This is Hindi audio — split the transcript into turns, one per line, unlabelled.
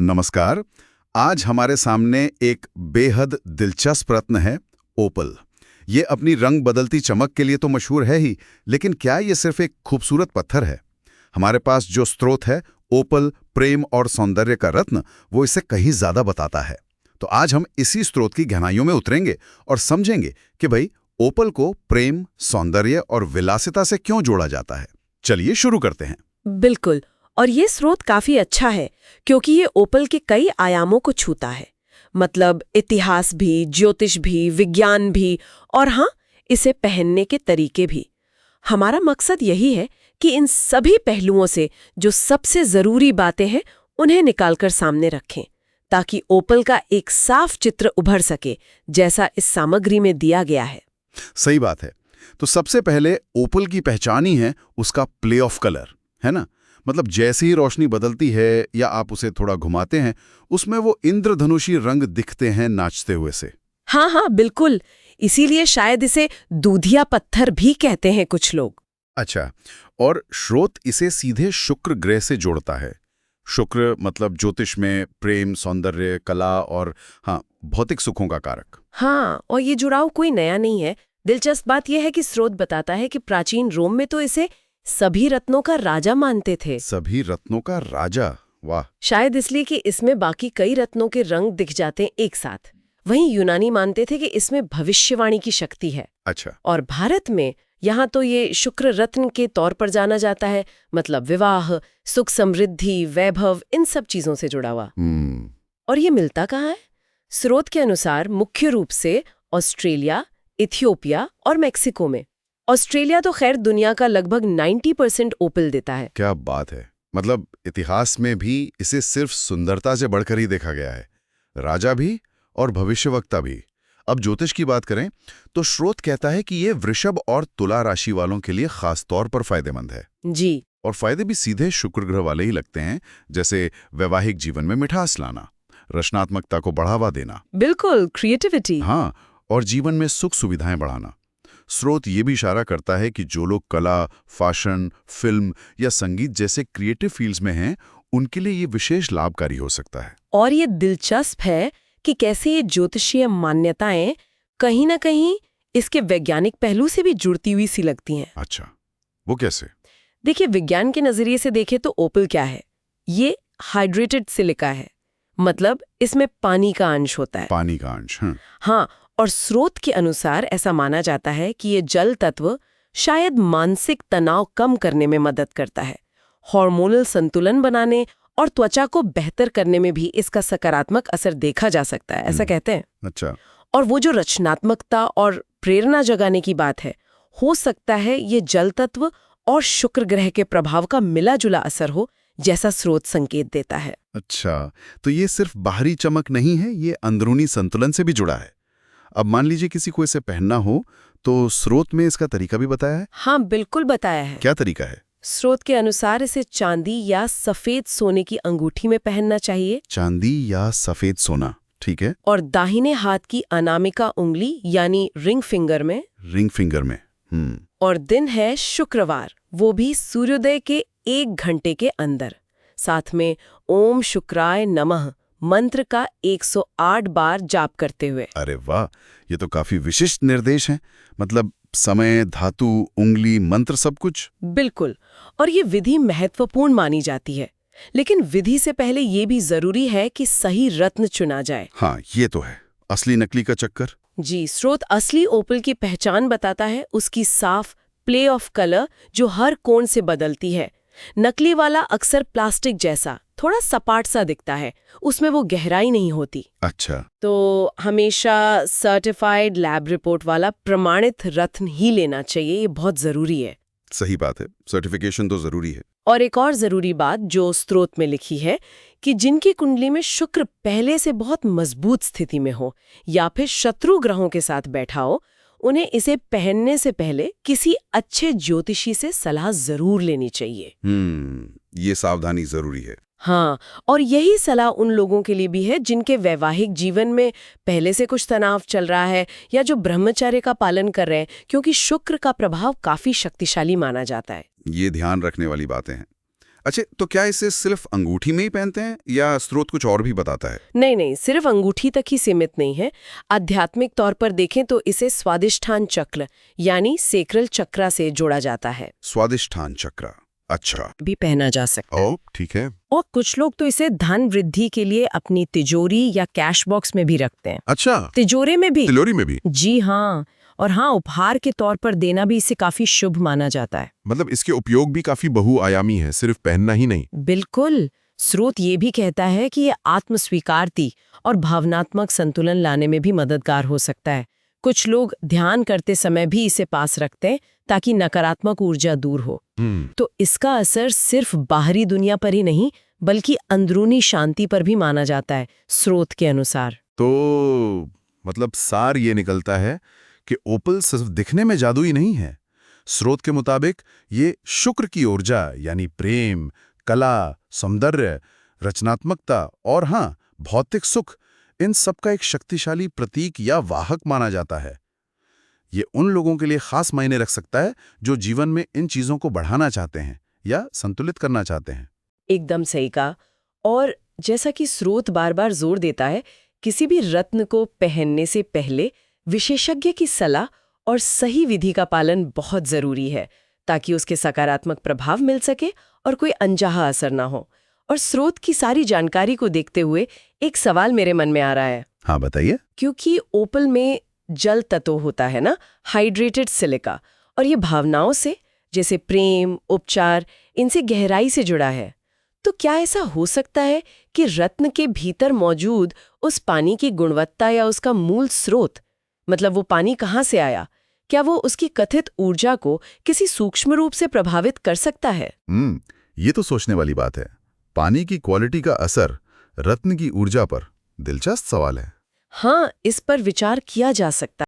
नमस्कार। आज हमारे सामने एक बेहद दिलचस्प रत्न है, ओपल। ये अपनी रंग बदलती चमक के लिए तो मशहूर है ही, लेकिन क्या ये सिर्फ एक खूबसूरत पत्थर है? हमारे पास जो स्रोत है, ओपल प्रेम और सौंदर्य का रत्न, वो इससे कहीं ज्यादा बताता है। तो आज हम इसी स्रोत की गहराइयों में उतरेंगे और समझेंगे कि भाई ओपल को प्रेम, सौंदर्य और विलासिता से क्यों जोड़ा जाता है। चलिए शुरू करते हैं।
बिल्कुल। और ये स्रोत काफी अच्छा है क्योंकि ये ओपल के कई आयामों को छूता है। मतलब इतिहास भी, ज्योतिष भी, विज्ञान भी, और हाँ, इसे पहनने के तरीके भी। हमारा मकसद यही है कि इन सभी पहलुओं से जो सबसे जरूरी बातें हैं उन्हें निकालकर सामने रखें, ताकि ओपल का एक साफ चित्र उभर सके, जैसा इस सामग्री में दिया गया है।
सही बात है। तो सबसे पहले ओपल की पहचान ही है उसका प्ले ऑफ कलर, है ना? मतलब जैसे ही रोशनी बदलती है या आप उसे थोड़ा घुमाते हैं, उसमें वो इंद्रधनुषी रंग दिखते हैं नाचते हुए से।
हाँ हाँ, बिल्कुल। इसीलिए शायद इसे दूधिया पत्थर भी कहते हैं कुछ लोग।
अच्छा, और स्रोत इसे सीधे शुक्र ग्रह से जोड़ता है। शुक्र मतलब ज्योतिष में प्रेम, सौंदर्य, कला और हाँ, भौतिक सुखों का कारक।
हाँ, और ये जुड़ाव कोई नया नहीं है। दिलचस्प बात यह है कि स्रोत बताता है कि प्राचीन रोम में तो इसे सभी रत्नों का राजा मानते थे।
सभी रत्नों का राजा? वाह।
शायद इसलिए कि इसमें बाकी कई रत्नों के रंग दिख जाते हैं एक साथ। वहीं यूनानी मानते थे कि इसमें भविष्यवाणी की शक्ति है।
अच्छा।
और भारत में यहाँ तो ये शुक्र रत्न के तौर पर जाना जाता है। मतलब विवाह, सुख, समृद्धि, वैभव, इन सब चीजों से जुड़ा हुआ। और ये मिलता कहाँ है? स्रोत के अनुसार मुख्य रूप से ऑस्ट्रेलिया, इथियोपिया और मेक्सिको में। ऑस्ट्रेलिया तो खैर दुनिया का लगभग 90% ओपल देता है।
क्या बात है। मतलब इतिहास में भी इसे सिर्फ सुंदरता से बढ़कर ही देखा गया है। राजा भी और भविष्यवक्ता भी। अब ज्योतिष की बात करें तो स्रोत कहता है कि ये वृषभ और तुला राशि वालों के लिए खास तौर पर फायदेमंद है।
जी।
और फायदे भी सीधे शुक्र ग्रह वाले ही लगते हैं, जैसे वैवाहिक जीवन में मिठास लाना, रचनात्मकता को बढ़ावा देना।
बिल्कुल, क्रिएटिविटी।
हाँ, और जीवन में सुख सुविधाएं बढ़ाना। स्रोत ये भी इशारा करता है कि जो लोग कला, फैशन, फिल्म या संगीत जैसे क्रिएटिव फील्ड्स में हैं, उनके लिए ये विशेष लाभकारी हो सकता है।
और ये दिलचस्प है कि कैसे ये ज्योतिषीय मान्यताएं कहीं ना कहीं इसके वैज्ञानिक पहलू से भी जुड़ती हुई सी लगती हैं।
अच्छा, वो कैसे?
देखिए, विज्ञान के नजरिए से देखें तो ओपल क्या है? ये हाइड्रेटेड सिलिका है। मतलब इसमें पानी का अंश होता है।
पानी का अंश?
हाँ, और स्रोत के अनुसार ऐसा माना जाता है कि ये जल तत्व शायद मानसिक तनाव कम करने में मदद करता है, हार्मोनल संतुलन बनाने और त्वचा को बेहतर करने में भी इसका सकारात्मक असर देखा जा सकता है, ऐसा कहते हैं।
अच्छा।
और वो जो रचनात्मकता और प्रेरणा जगाने की बात है, हो सकता है ये जल तत्व और शुक्र ग्रह के प्रभाव का मिला जुला असर हो, जैसा स्रोत संकेत देता है।
अच्छा, तो ये सिर्फ बाहरी चमक नहीं है, ये अंदरूनी संतुलन से भी जुड़ा है। अब मान लीजिए किसी को इसे पहनना हो, तो स्रोत में इसका तरीका भी बताया है?
हाँ, बिल्कुल बताया है।
क्या तरीका है?
स्रोत के अनुसार इसे चांदी या सफेद सोने की अंगूठी में पहनना चाहिए।
चांदी या सफेद सोना, ठीक है।
और दाहिने हाथ की अनामिका उंगली यानी रिंग फिंगर में।
रिंग फिंगर में।
और दिन है शुक्रवार, वो भी सूर्योदय के 1 घंटे के अंदर। साथ में ओम शुक्राय नमः मंत्र का 108 बार जाप करते हुए।
अरे वाह, ये तो काफी विशिष्ट निर्देश हैं। मतलब समय, धातु, उंगली, मंत्र, सब कुछ।
बिल्कुल। और ये विधि महत्वपूर्ण मानी जाती है, लेकिन विधि से पहले ये भी जरूरी है कि सही रत्न चुना जाए।
हाँ, ये तो है। असली नकली का चक्कर।
जी, स्रोत असली ओपल की पहचान बताता है उसकी साफ प्ले ऑफ कलर जो हर कोण से बदलती है। नकली वाला अक्सर प्लास्टिक जैसा थोड़ा सपाट सा दिखता है, उसमें वो गहराई नहीं होती।
अच्छा।
तो हमेशा सर्टिफाइड लैब रिपोर्ट वाला प्रमाणित रत्न ही लेना चाहिए, ये बहुत जरूरी है।
सही बात है, सर्टिफिकेशन तो जरूरी है।
और एक और जरूरी बात जो स्रोत में लिखी है कि जिनकी कुंडली में शुक्र पहले से बहुत मजबूत स्थिति में हो या फिर शत्रु ग्रहों के साथ बैठा हो, उन्हें इसे पहनने से पहले किसी अच्छे ज्योतिषी से सलाह जरूर लेनी चाहिए।
ये सावधानी जरूरी है।
हाँ, और यही सलाह उन लोगों के लिए भी है जिनके वैवाहिक जीवन में पहले से कुछ तनाव चल रहा है या जो ब्रह्मचर्य का पालन कर रहे हैं, क्योंकि शुक्र का प्रभाव काफी शक्तिशाली माना जाता है।
ये ध्यान रखने वाली बातें हैं। अच्छा, तो क्या इसे सिर्फ अंगूठी में ही पहनते हैं या स्रोत कुछ और भी बताता है?
नहीं नहीं, सिर्फ अंगूठी तक ही सीमित नहीं है। आध्यात्मिक तौर पर देखें तो इसे स्वादिष्ठान चक्र यानी सेक्रल चक्रा से जोड़ा जाता है।
स्वादिष्ठान चक्र, अच्छा।
भी पहना जा सकता है।
ओ, ठीक है।
और कुछ लोग तो इसे धन वृद्धि के लिए अपनी तिजोरी या कैश बॉक्स में भी रखते हैं।
अच्छा,
तिजोरी में भी?
तिजोरी में भी?
जी हाँ। और हाँ, उपहार के तौर पर देना भी इसे काफी शुभ माना जाता है।
मतलब इसके उपयोग भी काफी बहुआयामी है, सिर्फ पहनना ही नहीं।
बिल्कुल। स्रोत ये भी कहता है कि ये आत्मस्वीकारती और भावनात्मक संतुलन लाने में भी मददगार हो सकता है। कुछ लोग ध्यान करते समय भी इसे पास रखते हैं ताकि नकारात्मक ऊर्जा दूर हो। तो इसका असर सिर्फ बाहरी दुनिया पर ही नहीं बल्कि अंदरूनी शांति पर भी माना जाता है, स्रोत के अनुसार।
तो मतलब सार ये निकलता है कि ओपल सिर्फ दिखने में जादुई नहीं है। स्रोत के मुताबिक ये शुक्र की ऊर्जा यानी प्रेम, कला, सौंदर्य, रचनात्मकता और हाँ, भौतिक सुख, इन सब का एक शक्तिशाली प्रतीक या वाहक माना जाता है। ये उन लोगों के लिए खास मायने रख सकता है जो जीवन में इन चीजों को बढ़ाना चाहते हैं या संतुलित करना चाहते हैं।
एकदम सही कहा। और जैसा कि स्रोत बार बार जोर देता है, किसी भी रत्न को पहनने से पहले विशेषज्ञ की सलाह और सही विधि का पालन बहुत जरूरी है ताकि उसके सकारात्मक प्रभाव मिल सके और कोई अनचाहा असर ना हो। और स्रोत की सारी जानकारी को देखते हुए एक सवाल मेरे मन में आ रहा है।
हाँ, बताइए।
क्योंकि ओपल में जल तत्व होता है ना, हाइड्रेटेड सिलिका, और ये भावनाओं से जैसे प्रेम, उपचार, इनसे गहराई से जुड़ा है। तो क्या ऐसा हो सकता है कि रत्न के भीतर मौजूद उस पानी की गुणवत्ता या उसका मूल स्रोत, मतलब वो पानी कहाँ से आया, क्या वो उसकी कथित ऊर्जा को किसी सूक्ष्म रूप से प्रभावित कर सकता है?
ये तो सोचने वाली बात है। पानी की क्वालिटी का असर रत्न की ऊर्जा पर, दिलचस्प सवाल है।
हाँ, इस पर विचार किया जा सकता है।